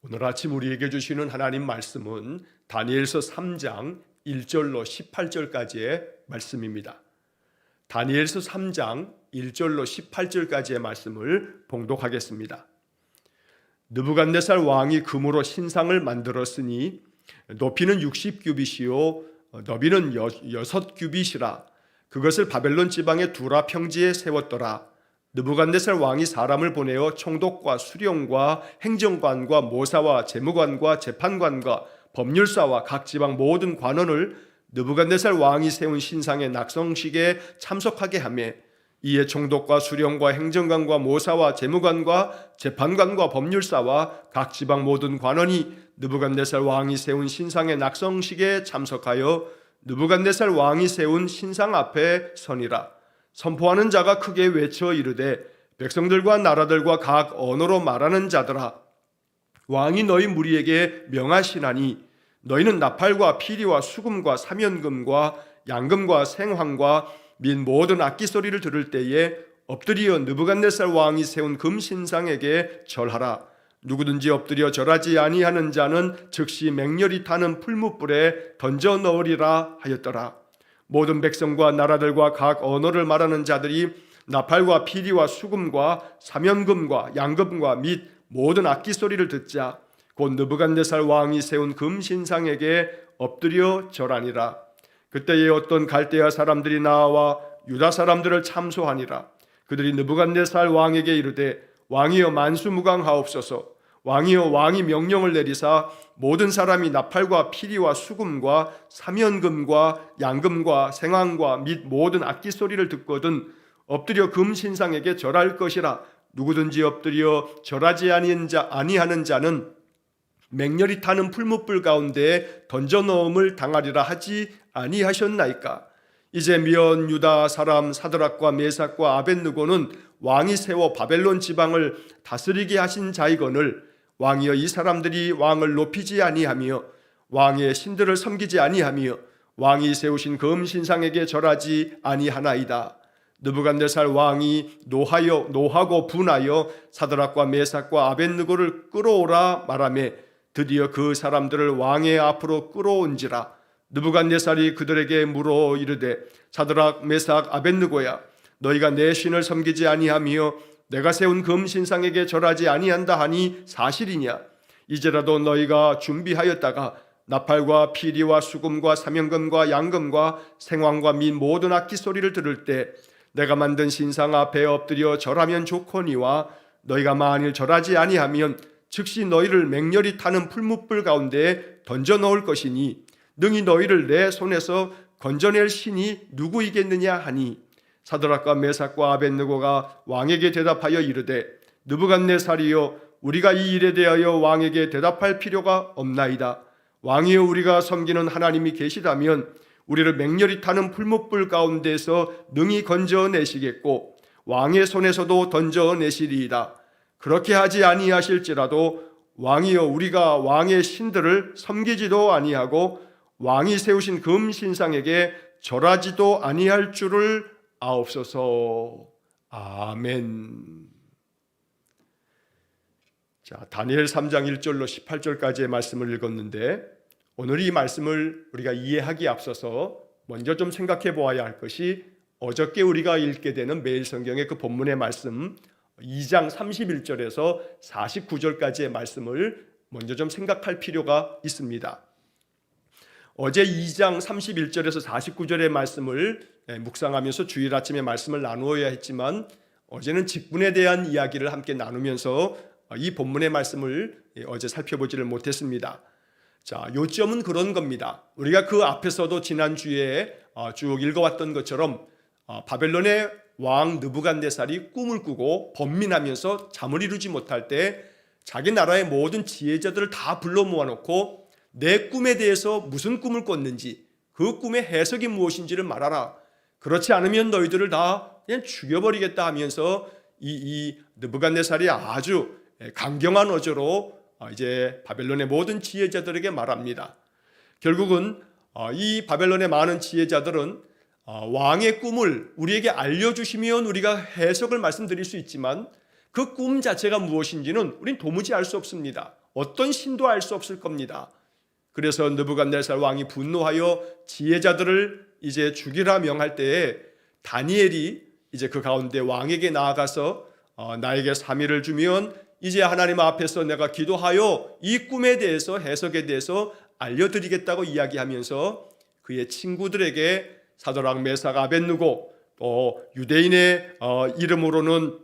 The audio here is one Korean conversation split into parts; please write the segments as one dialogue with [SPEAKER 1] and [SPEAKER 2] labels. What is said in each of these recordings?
[SPEAKER 1] 오늘 아침 우리에게 주시는 하나님 말씀은 다니엘서 3장 1절로 18절까지의 말씀입니다. 다니엘서 3장 1절로 18절까지의 말씀을 봉독하겠습니다. 느부갓네살 왕이 금으로 신상을 만들었으니 높이는 60규빗이요 너비는 6규빗이라. 그것을 바벨론 지방의 두라 평지에 세웠더라. 느부갓네살 왕이 사람을 보내어 총독과 수령과 행정관과 모사와 재무관과 재판관과 법률사와 각 지방 모든 관원을 느부갓네살 왕이 세운 신상의 낙성식에 참석하게 하며, 이에 총독과 수령과 행정관과 모사와 재무관과 재판관과 법률사와 각 지방 모든 관원이 느부갓네살 왕이 세운 신상의 낙성식에 참석하여 느부갓네살 왕이 세운 신상 앞에 서니라. 선포하는 자가 크게 외쳐 이르되, 백성들과 나라들과 각 언어로 말하는 자들아, 왕이 너희 무리에게 명하시나니 너희는 나팔과 피리와 수금과 사면금과 양금과 생황과 및 모든 악기 소리를 들을 때에 엎드려 느부갓네살 왕이 세운 금 신상에게 절하라. 누구든지 엎드려 절하지 아니하는 자는 즉시 맹렬히 타는 풀무불에 던져 넣으리라 하였더라. 모든 백성과 나라들과 각 언어를 말하는 자들이 나팔과 피리와 수금과 사면금과 양금과 및 모든 악기 소리를 듣자 곧 느부갓네살 왕이 세운 금 신상에게 엎드려 절하니라. 그때에 어떤 갈대아 사람들이 나와 유다 사람들을 참소하니라. 그들이 느부갓네살 왕에게 이르되, 왕이여 만수무강하옵소서. 왕이여 왕이 명령을 내리사 모든 사람이 나팔과 피리와 수금과 사면금과 양금과 생황과 및 모든 악기 소리를 듣거든 엎드려 금 신상에게 절할 것이라. 누구든지 엎드려 절하지 아니하는 자는 맹렬히 타는 풀무불 가운데에 던져 넣음을 당하리라 하지 아니하셨나이까. 이제 면 유다 사람 사드락과 메삭과 아벳느고는 왕이 세워 바벨론 지방을 다스리게 하신 자이거늘, 왕이여 이 사람들이 왕을 높이지 아니하며 왕의 신들을 섬기지 아니하며 왕이 세우신 금 신상에게 절하지 아니하나이다. 느부갓네살 왕이 노하고 분하여 사드락과 메삭과 아벳느고를 끌어오라 말하며 드디어 그 사람들을 왕의 앞으로 끌어온지라. 느부갓네살이 그들에게 물어 이르되, 사드락 메삭 아벳느고야, 너희가 내 신을 섬기지 아니하며 내가 세운 금 신상에게 절하지 아니한다 하니 사실이냐? 이제라도 너희가 준비하였다가 나팔과 피리와 수금과 사면금과 양금과 생황과 및 모든 악기 소리를 들을 때 내가 만든 신상 앞에 엎드려 절하면 좋거니와, 너희가 만일 절하지 아니하면 즉시 너희를 맹렬히 타는 풀무불 가운데에 던져 넣을 것이니 능히 너희를 내 손에서 건져낼 신이 누구이겠느냐 하니, 사드락과 메삭과 아벳느고가 왕에게 대답하여 이르되, 느부갓네살이여, 우리가 이 일에 대하여 왕에게 대답할 필요가 없나이다. 왕이여, 우리가 섬기는 하나님이 계시다면 우리를 맹렬히 타는 풀무불 가운데서 능히 건져내시겠고 왕의 손에서도 던져내시리이다. 그렇게 하지 아니하실지라도 왕이여, 우리가 왕의 신들을 섬기지도 아니하고 왕이 세우신 금 신상에게 절하지도 아니할 줄을 아옵소서. 아멘. 자, 다니엘 3장 1절로 18절까지의 말씀을 읽었는데, 오늘 이 말씀을 우리가 이해하기에 앞서서 먼저 좀 생각해 보아야 할 것이, 어저께 우리가 읽게 되는 매일 성경의 그 본문의 말씀 2장 31절에서 49절까지의 말씀을 먼저 좀 생각할 필요가 있습니다. 어제 2장 31절에서 49절의 말씀을 묵상하면서 주일 아침에 말씀을 나누어야 했지만, 어제는 직분에 대한 이야기를 함께 나누면서 이 본문의 말씀을 어제 살펴보지를 못했습니다. 자, 요점은 그런 겁니다. 우리가 그 앞에서도 지난주에 쭉 읽어왔던 것처럼 바벨론의 왕 느부갓네살이 꿈을 꾸고 번민하면서 잠을 이루지 못할 때 자기 나라의 모든 지혜자들을 다 불러 모아놓고 내 꿈에 대해서 무슨 꿈을 꿨는지, 그 꿈의 해석이 무엇인지를 말하라. 그렇지 않으면 너희들을 다 그냥 죽여버리겠다 하면서 이 느부갓네살이 아주 강경한 어조로 이제 바벨론의 모든 지혜자들에게 말합니다. 결국은 이 바벨론의 많은 지혜자들은 왕의 꿈을 우리에게 알려주시면 우리가 해석을 말씀드릴 수 있지만, 그 꿈 자체가 무엇인지는 우린 도무지 알 수 없습니다. 어떤 신도 알 수 없을 겁니다. 그래서 느부갓네살 왕이 분노하여 지혜자들을 이제 죽이라 명할 때에 다니엘이 이제 그 가운데 왕에게 나아가서 나에게 3일을 주면 이제 하나님 앞에서 내가 기도하여 이 꿈에 대해서 해석에 대해서 알려드리겠다고 이야기하면서 그의 친구들에게 사드락, 메삭, 아벳느고 또 유대인의 이름으로는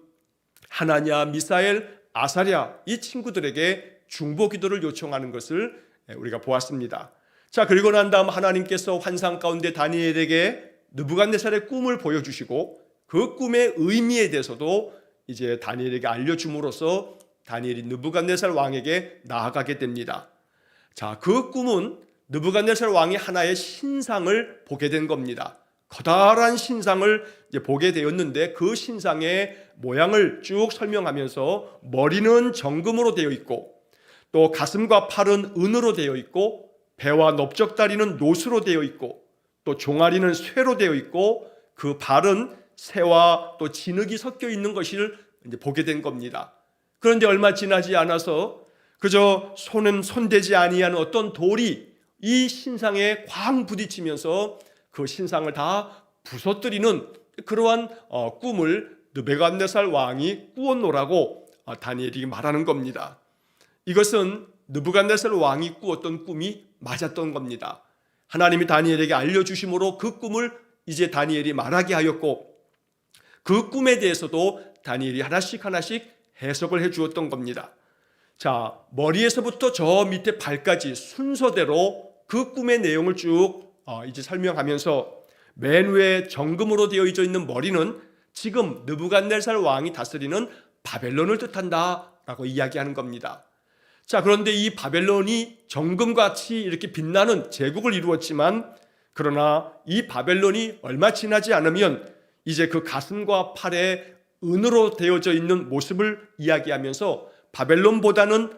[SPEAKER 1] 하나냐, 미사엘, 아사랴 이 친구들에게 중보 기도를 요청하는 것을 우리가 보았습니다. 자, 그리고 난 다음 하나님께서 환상 가운데 다니엘에게 느부갓네살의 꿈을 보여주시고 그 꿈의 의미에 대해서도 이제 다니엘에게 알려줌으로써 다니엘이 느부갓네살 왕에게 나아가게 됩니다. 자, 그 꿈은 느부갓네살 왕이 하나의 신상을 보게 된 겁니다. 커다란 신상을 이제 보게 되었는데 그 신상의 모양을 쭉 설명하면서 머리는 정금으로 되어 있고 또 가슴과 팔은 은으로 되어 있고 배와 넓적다리는 노수로 되어 있고 또 종아리는 쇠로 되어 있고 그 발은 새와 또 진흙이 섞여 있는 것을 이제 보게 된 겁니다. 그런데 얼마 지나지 않아서 그저 손은 손대지 아니한 어떤 돌이 이 신상에 쾅 부딪히면서 그 신상을 다 부서뜨리는 그러한 꿈을 느부갓네살 왕이 꾸었노라고 다니엘이 말하는 겁니다. 이것은 느부갓네살 왕이 꾸었던 꿈이 맞았던 겁니다. 하나님이 다니엘에게 알려주심으로 그 꿈을 이제 다니엘이 말하게 하였고 그 꿈에 대해서도 다니엘이 하나씩 해석을 해주었던 겁니다. 자, 머리에서부터 저 밑에 발까지 순서대로 그 꿈의 내용을 쭉 이제 설명하면서 맨 위에 정금으로 되어 있는 머리는 지금 느부갓네살 왕이 다스리는 바벨론을 뜻한다라고 이야기하는 겁니다. 자, 그런데 이 바벨론이 정금같이 이렇게 빛나는 제국을 이루었지만 그러나 이 바벨론이 얼마 지나지 않으면 이제 그 가슴과 팔에 은으로 되어져 있는 모습을 이야기하면서 바벨론보다는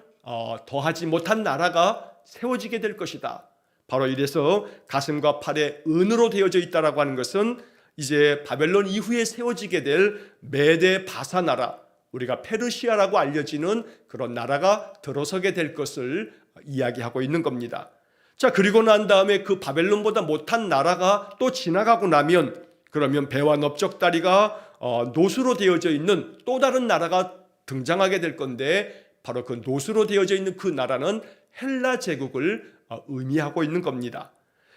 [SPEAKER 1] 더하지 못한 나라가 세워지게 될 것이다. 바로 이래서 가슴과 팔에 은으로 되어져 있다라고 하는 것은 이제 바벨론 이후에 세워지게 될 메데 바사 나라, 우리가 페르시아라고 알려지는 그런 나라가 들어서게 될 것을 이야기하고 있는 겁니다. 자, 그리고 난 다음에 그 바벨론보다 못한 나라가 또 지나가고 나면 그러면 배와 넓적다리가 노수로 되어져 있는 또 다른 나라가 등장하게 될 건데 바로 그 노수로 되어져 있는 그 나라는 헬라 제국을 의미하고 있는 겁니다.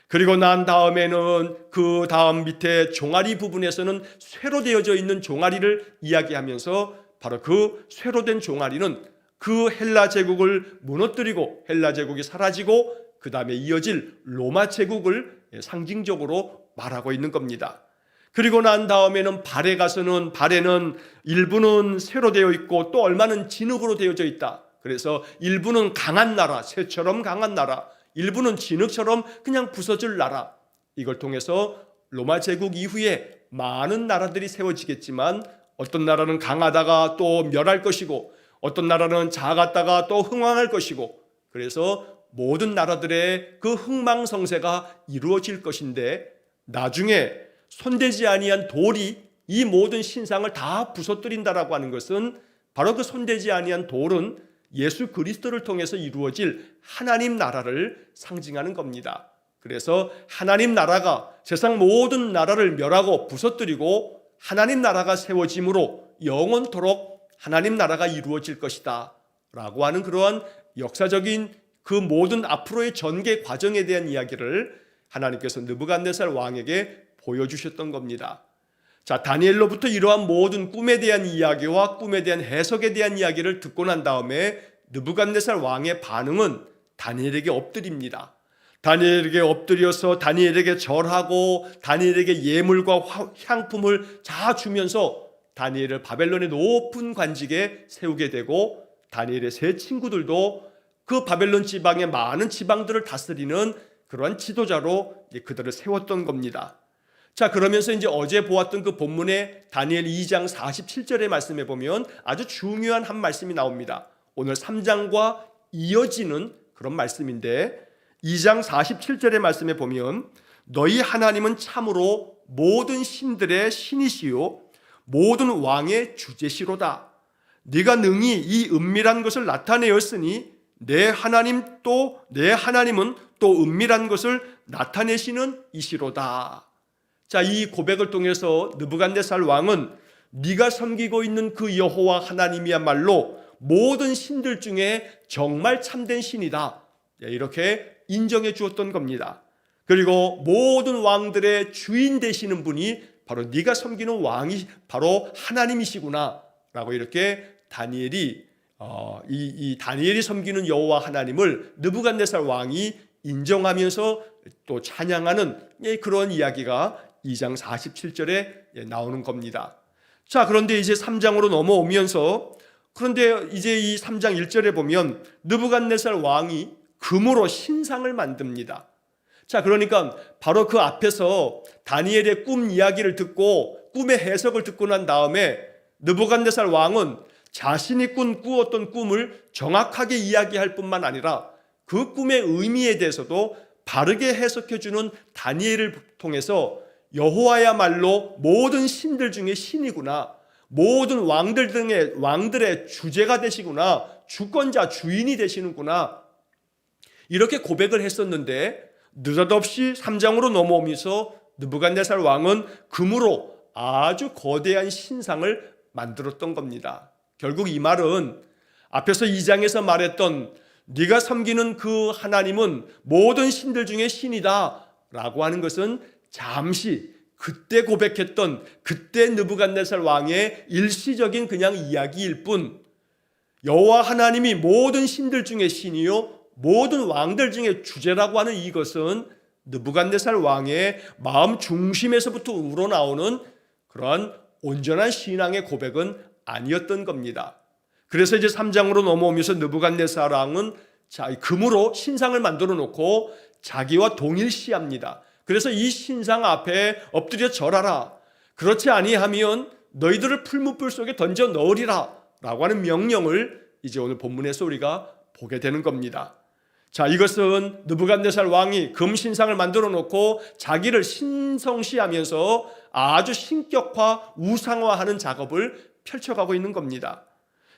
[SPEAKER 1] 그리고 난 다음에는 그 다음 밑에 종아리 부분에서는 쇠로 되어져 있는 종아리를 이야기하면서 바로 그 쇠로 된 종아리는 그 헬라 제국을 무너뜨리고 헬라 제국이 사라지고 그 다음에 이어질 로마 제국을 상징적으로 말하고 있는 겁니다. 그리고 난 다음에는 발에 가서는 발에는 일부는 쇠로 되어 있고 또 얼마는 진흙으로 되어져 있다. 그래서 일부는 강한 나라, 쇠처럼 강한 나라, 일부는 진흙처럼 그냥 부서질 나라. 이걸 통해서 로마 제국 이후에 많은 나라들이 세워지겠지만 어떤 나라는 강하다가 또 멸할 것이고 어떤 나라는 작았다가 또 흥왕할 것이고 그래서 모든 나라들의 그 흥망성쇠가 이루어질 것인데 나중에 손대지 아니한 돌이 이 모든 신상을 다 부서뜨린다라고 하는 것은 바로 그 손대지 아니한 돌은 예수 그리스도를 통해서 이루어질 하나님 나라를 상징하는 겁니다. 그래서 하나님 나라가 세상 모든 나라를 멸하고 부서뜨리고 하나님 나라가 세워짐으로 영원토록 하나님 나라가 이루어질 것이다 라고 하는 그러한 역사적인 그 모든 앞으로의 전개 과정에 대한 이야기를 하나님께서 느부갓네살 왕에게 보여주셨던 겁니다. 자, 다니엘로부터 이러한 모든 꿈에 대한 이야기와 꿈에 대한 해석에 대한 이야기를 듣고 난 다음에 느부갓네살 왕의 반응은 다니엘에게 엎드립니다. 다니엘에게 엎드려서 다니엘에게 절하고 다니엘에게 예물과 향품을 다 주면서 다니엘을 바벨론의 높은 관직에 세우게 되고 다니엘의 세 친구들도 그 바벨론 지방의 많은 지방들을 다스리는 그러한 지도자로 그들을 세웠던 겁니다. 자, 그러면서 이제 어제 보았던 그 본문의 다니엘 2장 47절의 말씀에 보면 아주 중요한 한 말씀이 나옵니다. 오늘 3장과 이어지는 그런 말씀인데 2장 47절의 말씀에 보면 너희 하나님은 참으로 모든 신들의 신이시요 모든 왕의 주제시로다. 네가 능히 이 은밀한 것을 나타내었으니 내 하나님은 또 은밀한 것을 나타내시는 이시로다. 자, 이 고백을 통해서 느부갓네살 왕은 네가 섬기고 있는 그 여호와 하나님이야말로 모든 신들 중에 정말 참된 신이다, 이렇게 인정해 주었던 겁니다. 그리고 모든 왕들의 주인 되시는 분이 바로 네가 섬기는 왕이 바로 하나님이시구나 라고 이렇게 다니엘이 다니엘이 섬기는 여호와 하나님을 느부갓네살 왕이 인정하면서 또 찬양하는 그런 이야기가 2장 47절에 나오는 겁니다. 자, 그런데 이제 3장으로 넘어오면서, 그런데 이제 이 3장 1절에 보면 느부갓네살 왕이 금으로 신상을 만듭니다. 자, 그러니까 바로 그 앞에서 다니엘의 꿈 이야기를 듣고 꿈의 해석을 듣고 난 다음에 느부갓네살 왕은 자신이 꾸었던 꿈을 정확하게 이야기할 뿐만 아니라 그 꿈의 의미에 대해서도 바르게 해석해주는 다니엘을 통해서 여호와야말로 모든 신들 중에 신이구나, 모든 왕들의 주제가 되시구나, 주권자 주인이 되시는구나, 이렇게 고백을 했었는데 느닷없이 3장으로 넘어오면서 느부갓네살 왕은 금으로 아주 거대한 신상을 만들었던 겁니다. 결국 이 말은 앞에서 2장에서 말했던 네가 섬기는 그 하나님은 모든 신들 중에 신이다 라고 하는 것은 잠시 그때 고백했던 그때 느부갓네살 왕의 일시적인 그냥 이야기일 뿐, 여호와 하나님이 모든 신들 중에 신이요 모든 왕들 중에 주제라고 하는 이것은 느부갓네살 왕의 마음 중심에서부터 우러나오는 그러한 온전한 신앙의 고백은 아니었던 겁니다. 그래서 이제 3장으로 넘어오면서 느부갓네살 왕은 금으로 신상을 만들어 놓고 자기와 동일시합니다. 그래서 이 신상 앞에 엎드려 절하라, 그렇지 아니하면 너희들을 풀무불 속에 던져 넣으리라 라고 하는 명령을 이제 오늘 본문에서 우리가 보게 되는 겁니다. 자, 이것은 느부갓네살 왕이 금신상을 만들어 놓고 자기를 신성시하면서 아주 신격화, 우상화하는 작업을 펼쳐가고 있는 겁니다.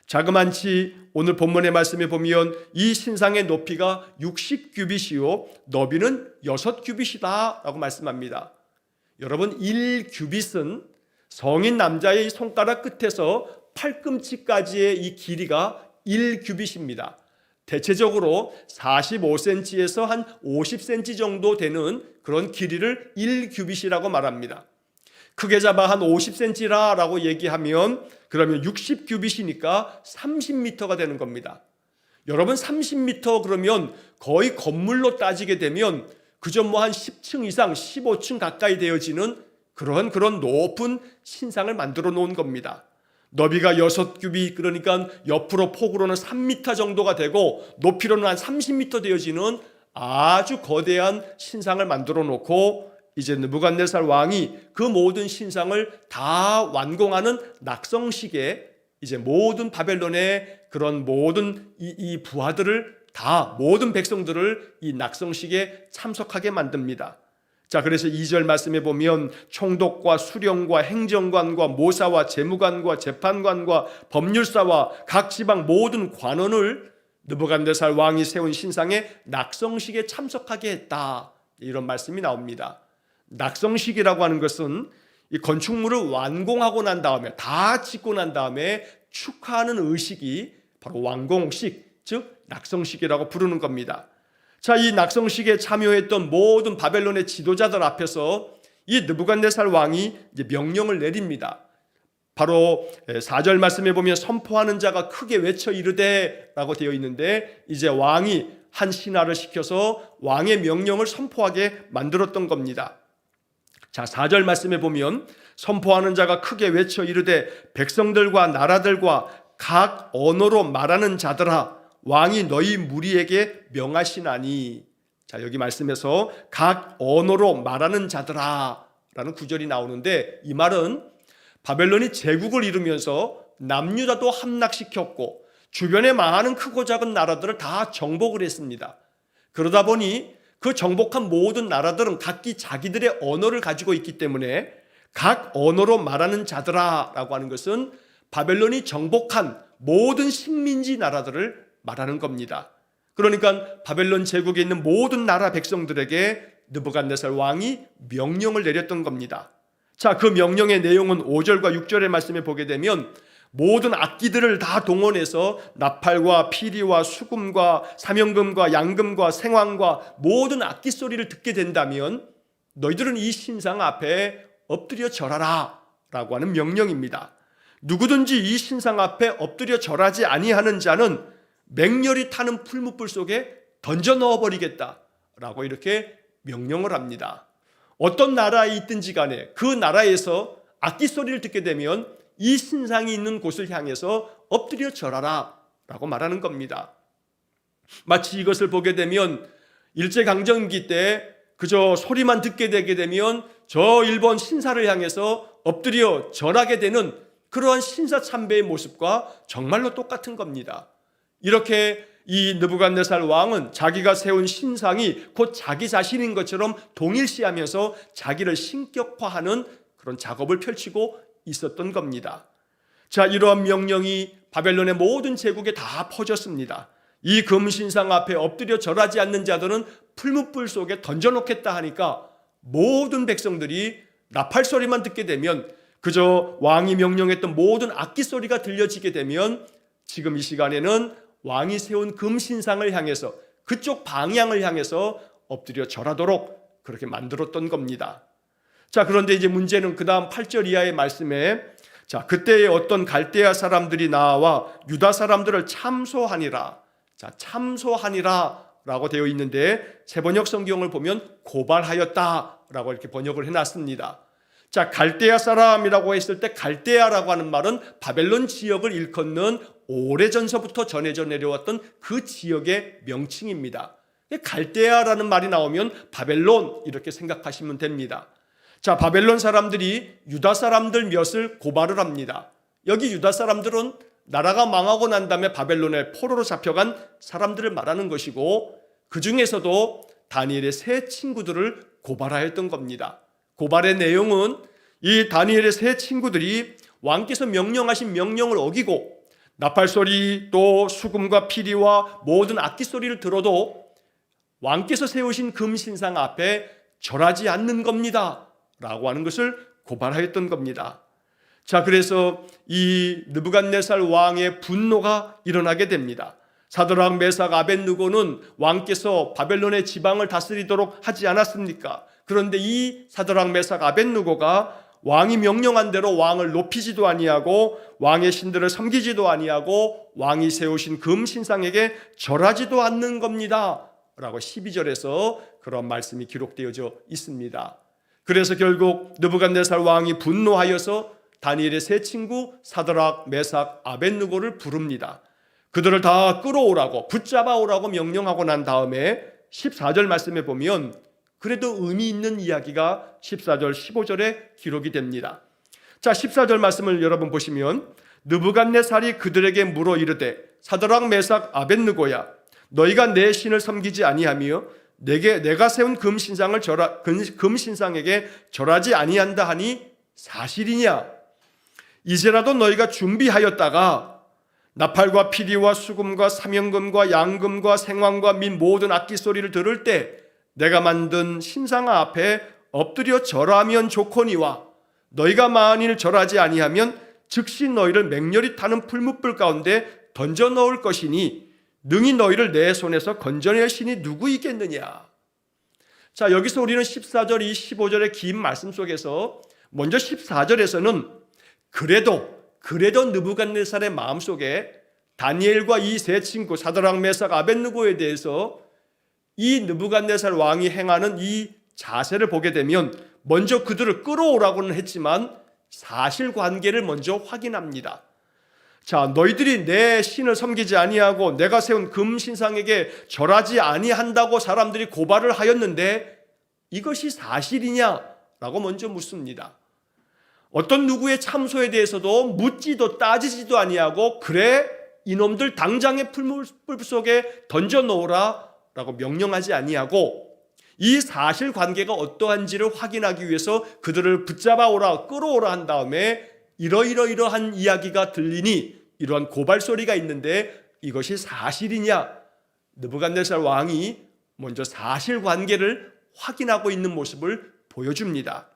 [SPEAKER 1] 자그만치 오늘 본문의 말씀에 보면 이 신상의 높이가 60규빗이요 너비는 6규빗이다 라고 말씀합니다. 여러분, 1규빗은 성인 남자의 손가락 끝에서 팔꿈치까지의 이 길이가 1규빗입니다. 대체적으로 45cm에서 한 50cm 정도 되는 그런 길이를 1규빗이라고 말합니다. 크게 잡아 한 50cm라고 얘기하면 그러면 60규빗이니까 30m가 되는 겁니다. 여러분, 30m 그러면 거의 건물로 따지게 되면 그저 뭐 한 10층 이상 15층 가까이 되어지는 그런 높은 신상을 만들어 놓은 겁니다. 너비가 6규빗, 그러니까 옆으로 폭으로는 3m 정도가 되고 높이로는 한 30m 되어지는 아주 거대한 신상을 만들어 놓고 이제 느부갓네살 왕이 그 모든 신상을 다 완공하는 낙성식에 이제 모든 바벨론의 그런 모든 이 부하들을 다, 모든 백성들을 이 낙성식에 참석하게 만듭니다. 자, 그래서 2절 말씀에 보면 총독과 수령과 행정관과 모사와 재무관과 재판관과 법률사와 각 지방 모든 관원을 느부갓네살 왕이 세운 신상의 낙성식에 참석하게 했다, 이런 말씀이 나옵니다. 낙성식이라고 하는 것은 이 건축물을 완공하고 난 다음에, 다 짓고 난 다음에 축하하는 의식이 바로 완공식, 즉 낙성식이라고 부르는 겁니다. 자, 이 낙성식에 참여했던 모든 바벨론의 지도자들 앞에서 이 느부갓네살 왕이 이제 명령을 내립니다. 바로 4절 말씀에 보면 선포하는 자가 크게 외쳐 이르되 라고 되어 있는데, 이제 왕이 한 신하를 시켜서 왕의 명령을 선포하게 만들었던 겁니다. 자, 4절 말씀에 보면 선포하는 자가 크게 외쳐 이르되 백성들과 나라들과 각 언어로 말하는 자들아, 왕이 너희 무리에게 명하시나니. 자, 여기 말씀에서 각 언어로 말하는 자들아 라는 구절이 나오는데, 이 말은 바벨론이 제국을 이루면서 남유다도 함락시켰고 주변에 많은 크고 작은 나라들을 다 정복을 했습니다. 그러다 보니 그 정복한 모든 나라들은 각기 자기들의 언어를 가지고 있기 때문에 각 언어로 말하는 자들아 라고 하는 것은 바벨론이 정복한 모든 식민지 나라들을 말하는 겁니다. 그러니까 바벨론 제국에 있는 모든 나라 백성들에게 느부갓네살 왕이 명령을 내렸던 겁니다. 자, 그 명령의 내용은 5절과 6절의 말씀에 보게 되면 모든 악기들을 다 동원해서 나팔과 피리와 수금과 사명금과 양금과 생황과 모든 악기 소리를 듣게 된다면 너희들은 이 신상 앞에 엎드려 절하라 라고 하는 명령입니다. 누구든지 이 신상 앞에 엎드려 절하지 아니하는 자는 맹렬히 타는 풀무불 속에 던져 넣어버리겠다 라고 이렇게 명령을 합니다. 어떤 나라에 있든지 간에 그 나라에서 악기 소리를 듣게 되면 이 신상이 있는 곳을 향해서 엎드려 절하라 라고 말하는 겁니다. 마치 이것을 보게 되면 일제강점기 때 그저 소리만 듣게 되게 되면 저 일본 신사를 향해서 엎드려 절하게 되는 그러한 신사 참배의 모습과 정말로 똑같은 겁니다. 이렇게 이 느부갓네살 왕은 자기가 세운 신상이 곧 자기 자신인 것처럼 동일시하면서 자기를 신격화하는 그런 작업을 펼치고 있었던 겁니다. 자, 이러한 명령이 바벨론의 모든 제국에 다 퍼졌습니다. 이 금신상 앞에 엎드려 절하지 않는 자들은 풀무불 속에 던져놓겠다 하니까 모든 백성들이 나팔 소리만 듣게 되면 그저 왕이 명령했던 모든 악기 소리가 들려지게 되면 지금 이 시간에는 왕이 세운 금신상을 향해서 그쪽 방향을 향해서 엎드려 절하도록 그렇게 만들었던 겁니다. 자, 그런데 이제 문제는 그 다음 8절 이하의 말씀에 자, 그때에 어떤 갈대아 사람들이 나와 유다 사람들을 참소하니라. 자, 참소하니라 라고 되어 있는데 세번역 성경을 보면 고발하였다 라고 이렇게 번역을 해놨습니다. 자, 갈대아 사람이라고 했을 때 갈대아라고 하는 말은 바벨론 지역을 일컫는 오래전서부터 전해져 내려왔던 그 지역의 명칭입니다. 갈대아라는 말이 나오면 바벨론 이렇게 생각하시면 됩니다. 자, 바벨론 사람들이 유다 사람들 몇을 고발을 합니다. 여기 유다 사람들은 나라가 망하고 난 다음에 바벨론의 포로로 잡혀간 사람들을 말하는 것이고 그 중에서도 다니엘의 세 친구들을 고발하였던 겁니다. 고발의 내용은 이 다니엘의 세 친구들이 왕께서 명령하신 명령을 어기고 나팔소리 또 수금과 피리와 모든 악기 소리를 들어도 왕께서 세우신 금신상 앞에 절하지 않는 겁니다 라고 하는 것을 고발하였던 겁니다. 자, 그래서 이 느부갓네살 왕의 분노가 일어나게 됩니다. 사드락 메삭 아벳느고는 왕께서 바벨론의 지방을 다스리도록 하지 않았습니까? 그런데 이 사드락 메삭 아벳느고가 왕이 명령한 대로 왕을 높이지도 아니하고 왕의 신들을 섬기지도 아니하고 왕이 세우신 금신상에게 절하지도 않는 겁니다 라고 12절에서 그런 말씀이 기록되어져 있습니다. 그래서 결국 느부갓네살 왕이 분노하여서 다니엘의 세 친구 사드락 메삭 아벳느고를 부릅니다. 그들을 다 끌어오라고 붙잡아오라고 명령하고 난 다음에 14절 말씀에 보면 그래도 의미 있는 이야기가 14절 15절에 기록이 됩니다. 자, 14절 말씀을 여러분 보시면 느부갓네살이 그들에게 물어 이르되 사드락 메삭 아벳느고야 너희가 내 신을 섬기지 아니하며 내가 세운 금신상에게 절하지 아니한다 하니 사실이냐? 이제라도 너희가 준비하였다가 나팔과 피리와 수금과 사명금과 양금과 생황과 및 모든 악기 소리를 들을 때 내가 만든 신상 앞에 엎드려 절하면 좋거니와 너희가 만일 절하지 아니하면 즉시 너희를 맹렬히 타는 풀무불 가운데 던져 넣을 것이니 능히 너희를 내 손에서 건져낼 신이 누구이겠느냐. 자, 여기서 우리는 14절, 15절의 긴 말씀 속에서 먼저 14절에서는 그래도 느부갓네살의 마음속에 다니엘과 이 세 친구 사드락 메삭 아벳느고에 대해서 이 느부갓네살 왕이 행하는 이 자세를 보게 되면 먼저 그들을 끌어오라고는 했지만 사실관계를 먼저 확인합니다. 자, 너희들이 내 신을 섬기지 아니하고 내가 세운 금신상에게 절하지 아니한다고 사람들이 고발을 하였는데 이것이 사실이냐라고 먼저 묻습니다. 어떤 누구의 참소에 대해서도 묻지도 따지지도 아니하고 그래 이놈들 당장에 풀무불 속에 던져 놓으라 라고 명령하지 아니하고 이 사실관계가 어떠한지를 확인하기 위해서 그들을 붙잡아 오라 끌어오라 한 다음에 이러이러한 이야기가 들리니 이러한 고발 소리가 있는데 이것이 사실이냐? 느부갓네살 왕이 먼저 사실관계를 확인하고 있는 모습을 보여줍니다.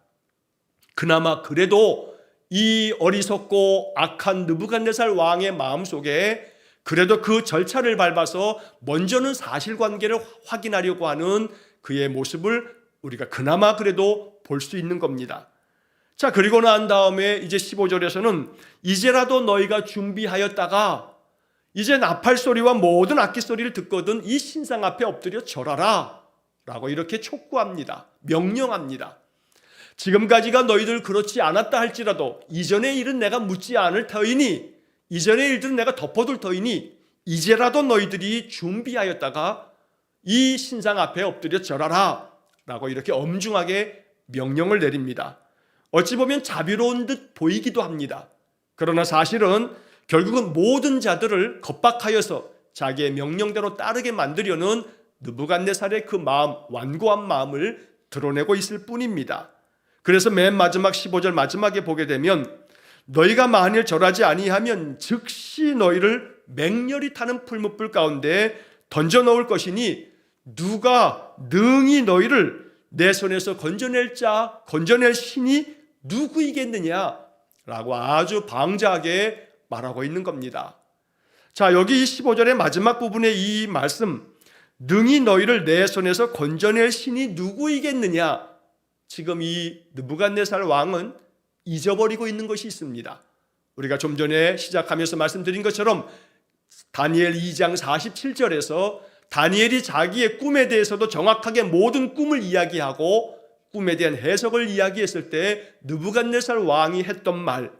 [SPEAKER 1] 그나마 그래도 이 어리석고 악한 느부갓네살 왕의 마음속에 그래도 그 절차를 밟아서 먼저는 사실관계를 확인하려고 하는 그의 모습을 우리가 그나마 그래도 볼 수 있는 겁니다. 자, 그리고 난 다음에 이제 15절에서는 이제라도 너희가 준비하였다가 이제 나팔 소리와 모든 악기 소리를 듣거든 이 신상 앞에 엎드려 절하라 라고 이렇게 촉구합니다. 명령합니다. 지금까지가 너희들 그렇지 않았다 할지라도 이전의 일은 내가 묻지 않을 터이니, 이전의 일들은 내가 덮어둘 터이니 이제라도 너희들이 준비하였다가 이 신상 앞에 엎드려 절하라 라고 이렇게 엄중하게 명령을 내립니다. 어찌 보면 자비로운 듯 보이기도 합니다. 그러나 사실은 결국은 모든 자들을 겁박하여서 자기의 명령대로 따르게 만들려는 느부갓네살의 그 마음, 완고한 마음을 드러내고 있을 뿐입니다. 그래서 맨 마지막 15절 마지막에 보게 되면 너희가 만일 절하지 아니하면 즉시 너희를 맹렬히 타는 풀무불 가운데 던져 넣을 것이니 누가 능히 너희를 내 손에서 건져낼 신이 누구이겠느냐라고 아주 방자하게 말하고 있는 겁니다. 자, 여기 15절의 마지막 부분의 이 말씀, 능히 너희를 내 손에서 건져낼 신이 누구이겠느냐, 지금 이 느부갓네살 왕은 잊어버리고 있는 것이 있습니다. 우리가 좀 전에 시작하면서 말씀드린 것처럼 다니엘 2장 47절에서 다니엘이 자기의 꿈에 대해서도 정확하게 모든 꿈을 이야기하고 꿈에 대한 해석을 이야기했을 때 느부갓네살 왕이 했던 말,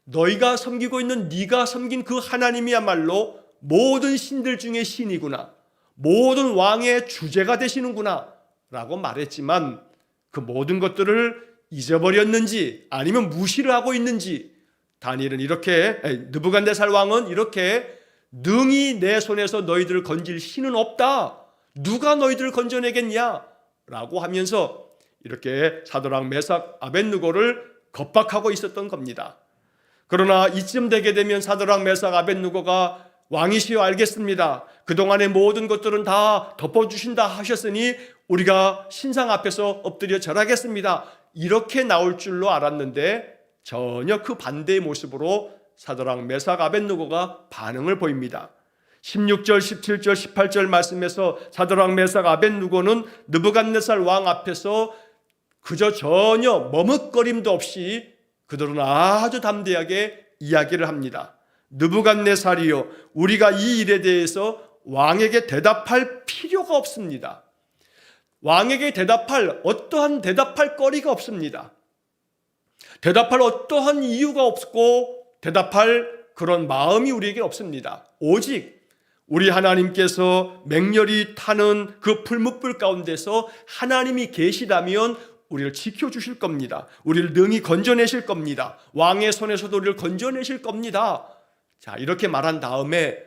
[SPEAKER 1] 너희가 섬기고 있는 네가 섬긴 그 하나님이야말로 모든 신들 중에 신이구나, 모든 왕의 주제가 되시는구나 라고 말했지만 그 모든 것들을 잊어버렸는지 아니면 무시를 하고 있는지 다니엘은 이렇게, 느부갓네살 왕은 이렇게 능히 내 손에서 너희들을 건질 신은 없다, 누가 너희들을 건져내겠냐 라고 하면서 이렇게 사드락 메삭 아벳느고를 겁박하고 있었던 겁니다. 그러나 이쯤 되게 되면 사드락 메삭 아벳느고가 왕이시여 알겠습니다, 그동안의 모든 것들은 다 덮어주신다 하셨으니 우리가 신상 앞에서 엎드려 절하겠습니다, 이렇게 나올 줄로 알았는데 전혀 그 반대의 모습으로 사드락 메삭 아벳느고가 반응을 보입니다. 16절, 17절, 18절 말씀에서 사드락 메삭 아벳느고는 느부갓네살 왕 앞에서 그저 전혀 머뭇거림도 없이 그들은 아주 담대하게 이야기를 합니다. 느부갓네살이여, 우리가 이 일에 대해서 왕에게 대답할 필요가 없습니다. 왕에게 어떠한 대답할 거리가 없습니다. 대답할 어떠한 이유가 없고 대답할 그런 마음이 우리에게 없습니다. 오직 우리 하나님께서 맹렬히 타는 그 풀무불 가운데서 하나님이 계시다면 우리를 지켜주실 겁니다. 우리를 능히 건져내실 겁니다. 왕의 손에서도 우리를 건져내실 겁니다. 자, 이렇게 말한 다음에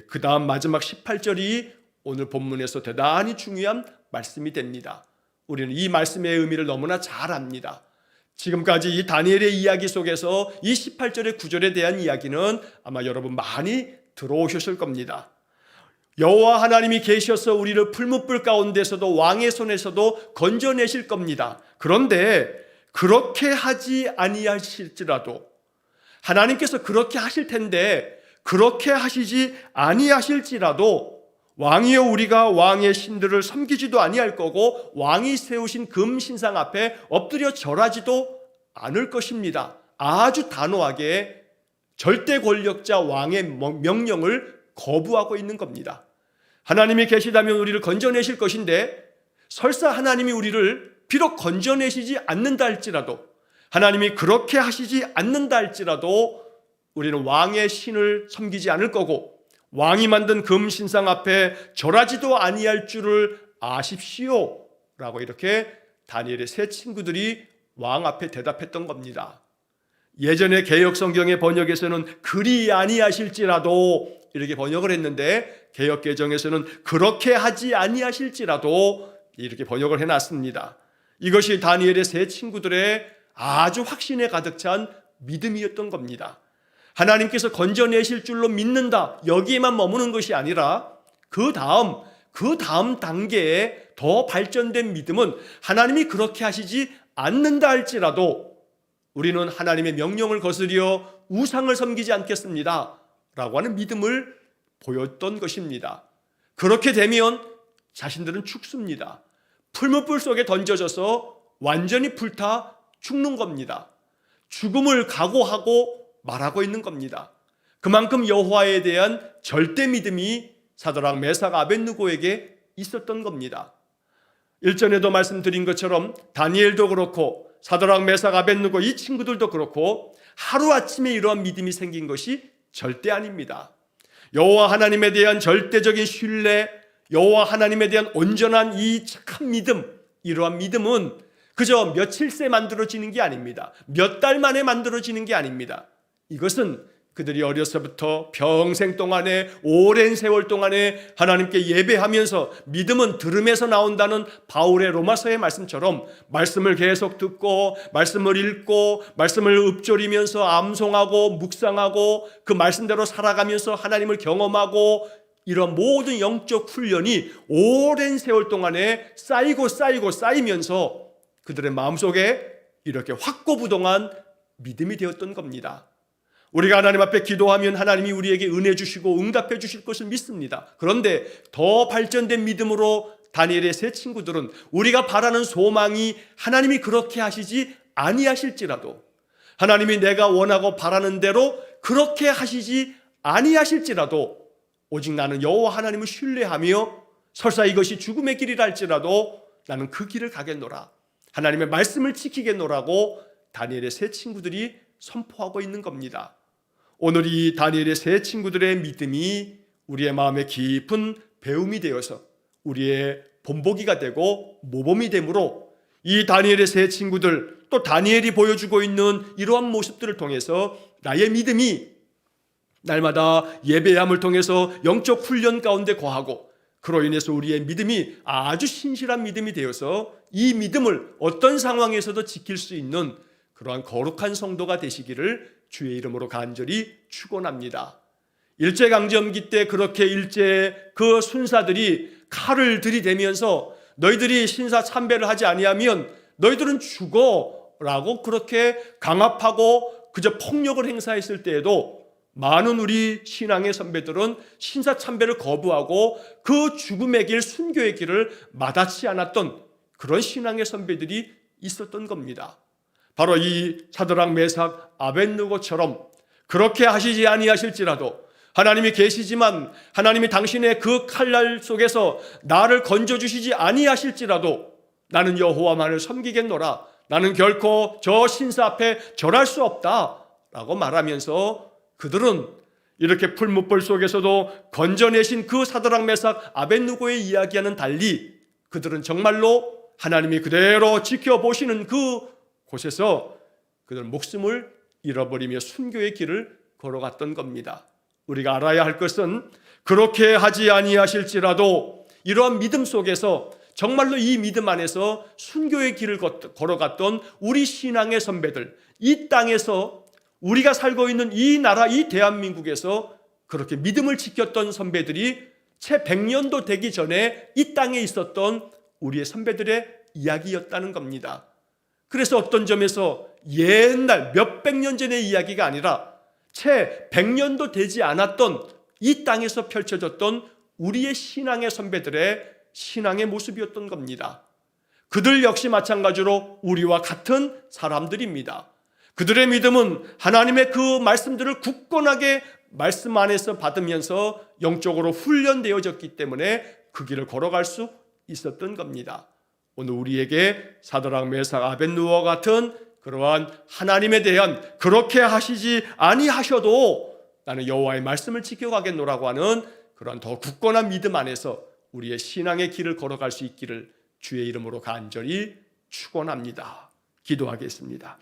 [SPEAKER 1] 그 다음 마지막 18절이 오늘 본문에서 대단히 중요한 말씀이 됩니다. 우리는 이 말씀의 의미를 너무나 잘 압니다. 지금까지 이 다니엘의 이야기 속에서 이 18절의 구절에 대한 이야기는 아마 여러분 많이 들어오셨을 겁니다. 여호와 하나님이 계셔서 우리를 풀무불 가운데서도 왕의 손에서도 건져내실 겁니다. 그런데 그렇게 하지 아니하실지라도, 하나님께서 그렇게 하실 텐데 그렇게 하시지 아니하실지라도 왕이여 우리가 왕의 신들을 섬기지도 아니할 거고 왕이 세우신 금신상 앞에 엎드려 절하지도 않을 것입니다. 아주 단호하게 절대 권력자 왕의 명령을 거부하고 있는 겁니다. 하나님이 계시다면 우리를 건져내실 것인데 설사 하나님이 우리를 비록 건져내시지 않는다 할지라도, 하나님이 그렇게 하시지 않는다 할지라도 우리는 왕의 신을 섬기지 않을 거고 왕이 만든 금신상 앞에 절하지도 아니할 줄을 아십시오 라고 이렇게 다니엘의 세 친구들이 왕 앞에 대답했던 겁니다. 예전에 개역성경의 번역에서는 그리 아니하실지라도 이렇게 번역을 했는데 개역개정에서는 그렇게 하지 아니하실지라도 이렇게 번역을 해놨습니다. 이것이 다니엘의 세 친구들의 아주 확신에 가득 찬 믿음이었던 겁니다. 하나님께서 건져내실 줄로 믿는다, 여기에만 머무는 것이 아니라 그 다음 단계에 더 발전된 믿음은 하나님이 그렇게 하시지 않는다 할지라도 우리는 하나님의 명령을 거스려 우상을 섬기지 않겠습니다 라고 하는 믿음을 보였던 것입니다. 그렇게 되면 자신들은 죽습니다. 풀무불 속에 던져져서 완전히 불타 죽는 겁니다. 죽음을 각오하고 말하고 있는 겁니다. 그만큼 여호와에 대한 절대 믿음이 사드락, 메삭, 아벳느고에게 있었던 겁니다. 일전에도 말씀드린 것처럼 다니엘도 그렇고 사드락, 메삭, 아벳느고 이 친구들도 그렇고 하루아침에 이러한 믿음이 생긴 것이 절대 아닙니다. 여호와 하나님에 대한 절대적인 신뢰, 여호와 하나님에 대한 온전한 이 착한 믿음, 이러한 믿음은 그저 며칠 새 만들어지는 게 아닙니다. 몇 달 만에 만들어지는 게 아닙니다. 이것은 그들이 어려서부터 평생 동안에, 오랜 세월 동안에 하나님께 예배하면서, 믿음은 들음에서 나온다는 바울의 로마서의 말씀처럼 말씀을 계속 듣고 말씀을 읽고 말씀을 읊조리면서 암송하고 묵상하고 그 말씀대로 살아가면서 하나님을 경험하고, 이런 모든 영적 훈련이 오랜 세월 동안에 쌓이면서 그들의 마음속에 이렇게 확고부동한 믿음이 되었던 겁니다. 우리가 하나님 앞에 기도하면 하나님이 우리에게 은혜 주시고 응답해 주실 것을 믿습니다. 그런데 더 발전된 믿음으로 다니엘의 세 친구들은 우리가 바라는 소망이 하나님이 그렇게 하시지 아니하실지라도, 하나님이 내가 원하고 바라는 대로 그렇게 하시지 아니하실지라도 오직 나는 여호와 하나님을 신뢰하며 설사 이것이 죽음의 길이라 할지라도 나는 그 길을 가겠노라, 하나님의 말씀을 지키겠노라고 다니엘의 세 친구들이 선포하고 있는 겁니다. 오늘 이 다니엘의 세 친구들의 믿음이 우리의 마음에 깊은 배움이 되어서 우리의 본보기가 되고 모범이 되므로 이 다니엘의 세 친구들, 또 다니엘이 보여주고 있는 이러한 모습들을 통해서 나의 믿음이 날마다 예배함을 통해서 영적 훈련 가운데 거하고, 그로 인해서 우리의 믿음이 아주 신실한 믿음이 되어서 이 믿음을 어떤 상황에서도 지킬 수 있는 그러한 거룩한 성도가 되시기를 주의 이름으로 간절히 축원합니다. 일제강점기 때 그렇게 일제 그 순사들이 칼을 들이대면서 너희들이 신사 참배를 하지 아니하면 너희들은 죽어라고 그렇게 강압하고 그저 폭력을 행사했을 때에도 많은 우리 신앙의 선배들은 신사 참배를 거부하고 그 죽음의 길, 순교의 길을 마다치 않았던 그런 신앙의 선배들이 있었던 겁니다. 바로 이 사드락, 메삭, 아벳느고처럼 그렇게 하시지 아니하실지라도 하나님이 계시지만 하나님이 당신의 그 칼날 속에서 나를 건져주시지 아니하실지라도 나는 여호와만을 섬기겠노라, 나는 결코 저 신사 앞에 절할 수 없다 라고 말하면서 그들은 이렇게 풀무불 속에서도 건져내신 그 사드락, 메삭, 아벳느고의 이야기와는 달리 그들은 정말로 하나님이 그대로 지켜보시는 그 곳에서 그들 목숨을 잃어버리며 순교의 길을 걸어갔던 겁니다. 우리가 알아야 할 것은 그렇게 하지 아니하실지라도 이러한 믿음 속에서 정말로 이 믿음 안에서 순교의 길을 걸어갔던 우리 신앙의 선배들, 이 땅에서 우리가 살고 있는 이 나라, 이 대한민국에서 그렇게 믿음을 지켰던 선배들이 채 100년도 되기 전에 이 땅에 있었던 우리의 선배들의 이야기였다는 겁니다. 그래서 어떤 점에서 옛날 몇백 년 전의 이야기가 아니라 채 100년도 되지 않았던 이 땅에서 펼쳐졌던 우리의 신앙의 선배들의 신앙의 모습이었던 겁니다. 그들 역시 마찬가지로 우리와 같은 사람들입니다. 그들의 믿음은 하나님의 그 말씀들을 굳건하게 말씀 안에서 받으면서 영적으로 훈련되어졌기 때문에 그 길을 걸어갈 수 있었던 겁니다. 오늘 우리에게 사드락, 메삭, 아벳느고와 같은 그러한 하나님에 대한 그렇게 하시지 아니하셔도 나는 여호와의 말씀을 지켜가겠노라고 하는 그러한 더 굳건한 믿음 안에서 우리의 신앙의 길을 걸어갈 수 있기를 주의 이름으로 간절히 축원합니다. 기도하겠습니다.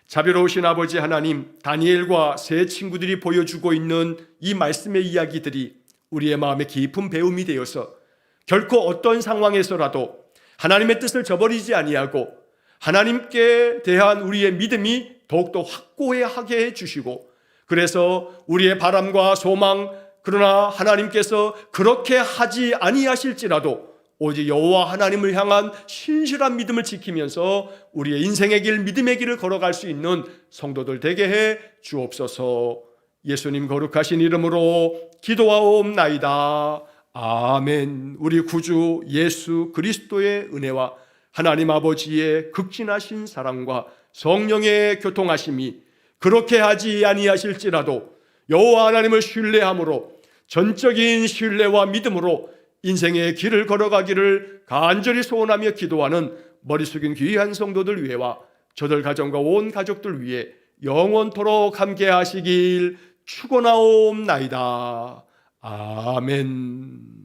[SPEAKER 1] 자비로우신 아버지 하나님, 다니엘과 세 친구들이 보여주고 있는 이 말씀의 이야기들이 우리의 마음에 깊은 배움이 되어서 결코 어떤 상황에서라도 하나님의 뜻을 저버리지 아니하고 하나님께 대한 우리의 믿음이 더욱더 확고하게 해주시고 그래서 우리의 바람과 소망, 그러나 하나님께서 그렇게 하지 아니하실지라도 오직 여호와 하나님을 향한 신실한 믿음을 지키면서 우리의 인생의 길, 믿음의 길을 걸어갈 수 있는 성도들 되게 해 주옵소서. 예수님 거룩하신 이름으로 기도하옵나이다. 아멘. 우리 구주 예수 그리스도의 은혜와 하나님 아버지의 극진하신 사랑과 성령의 교통하심이 그렇게 하지 아니하실지라도 여호와 하나님을 신뢰함으로 전적인 신뢰와 믿음으로 인생의 길을 걸어가기를 간절히 소원하며 기도하는 머리 숙인 귀한 성도들 위해와 저들 가정과 온 가족들 위해 영원토록 함께 하시길 축원하옵나이다. 아멘.